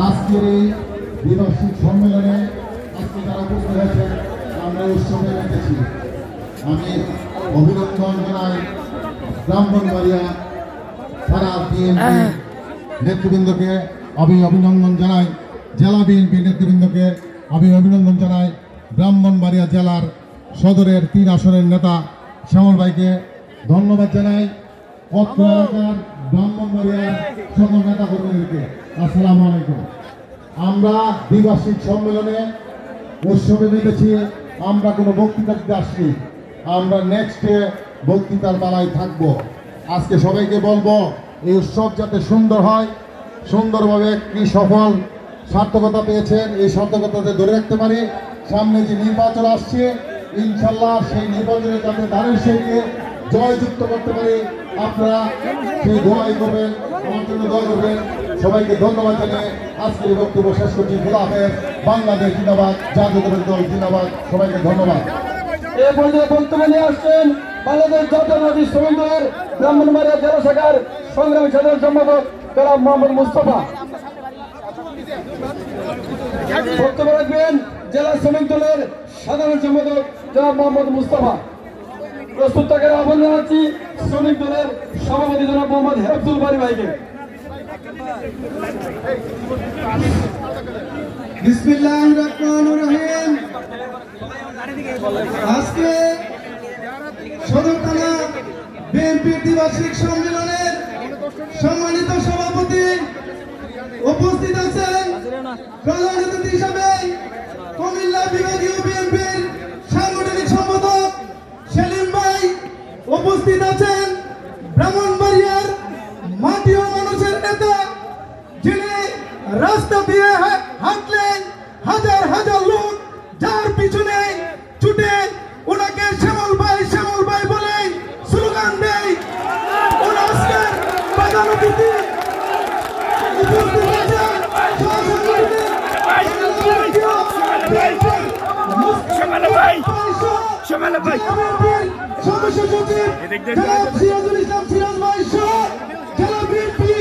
আজকের এই দ্বিবার্ষিক সম্মেলনে আজকে যারা উপস্থিত হয়েছে আমরা উৎসবে রেখেছি। আমি অভিনন্দন জানাই ব্রাহ্মণবাড়িয়া সারা বিএনপি নেতৃবৃন্দকে, আমি অভিনন্দন জানাই জেলা বিএনপি নেতৃবৃন্দকে, আমি অভিনন্দন জানাই ব্রাহ্মণবাড়িয়া জেলার সদরের 3 আসনের নেতা শ্যামল ভাইকে ধন্যবাদ জানাই। অত্র এলাকার ব্রাহ্মণবাড়িয়ার সকল নেতা কর্মীদেরকে আসসালামু আলাইকুম। আমরা দ্বিবার্ষিক সম্মেলনে উৎসবে মেতেছি। আমরা কোনো বক্তৃতা দিতে আসছি, আমরা নেক্সটে বক্তৃতার বেলায় থাকবো। আজকে সবাইকে বলবো এই উৎসব যাতে সুন্দর হয়, সুন্দরভাবে একটি সফল সার্থকতা পেয়েছেন, এই সার্থকতাতে ধরে রাখতে পারি। সামনে যে নির্বাচন আসছে ইনশাল্লাহ সেই নির্বাচনে যাতে ধানের শীষকে জয়যুক্ত করতে পারি, আপনারা সেই দোয়াই করবেন, আমার জন্য দোয়া করবেন। সবাইকে ধন্যবাদ জানিয়ে আজকের বক্তব্য শেষ করছি। খোদা হাফেজ। বাংলাদেশ জিন্দাবাদ, জাতীয়তাবাদী দল জিন্দাবাদ। সবাইকে ধন্যবাদ। এই পর্যায়ে বক্তব্য নিয়ে আসছেন বাংলাদেশ জাতীয়তাবাদী শ্রমিক দলের ব্রাহ্মণবাড়িয়া জেলা শাখার সংগ্রামী সাধারণ সম্পাদক জনাব মোহাম্মদ মুস্তফা। বক্তব্য রাখবেন জেলা শ্রমিক দলের সাধারণ সম্পাদক জনাব মোহাম্মদ মুস্তফা। প্রস্তুত থাকার আহ্বান জানাচ্ছি শ্রমিক দলের সভাপতি জনাব মোহাম্মদ হেফজুল বারী ভাইকে। বিসমিল্লাহির রহমানির রহিম। আজকে সদর থানা বিএনপির দ্বিবার্ষিক সম্মেলনের সম্মানিত সভাপতি উপস্থিত আছেন। প্রধান অতিথি হিসাবে কুমিল্লা বিভাগীয় বিএনপির সাংগঠনিক সম্পাদক সেলিম ভাই উপস্থিত আছেন। ব্রাহ্মণবাড়িয়ার মাটি ও মানুষের নেতা, যিনি রাস্তা দিয়ে হাঁটলে হাজার হাজার লোক যার পিছনে ছুটে ওনাকে শ্যামল ভাই বলে স্লোগান দেয়। ওনার আজকের প্রধান অতিথি উপস্থিত আছেন সদস্য সচিব জনাব সিরাজুল ইসলাম সিরাজ ভাই সহ জেলা বিএনপি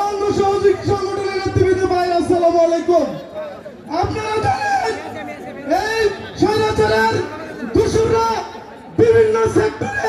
অঙ্গ সহযোগী সংগঠনের নেতৃবৃন্দ ভাই, আসসালামু আলাইকুম। আপনারা জানেন এই স্বৈরাচারের দোসররা বিভিন্ন সেক্টরে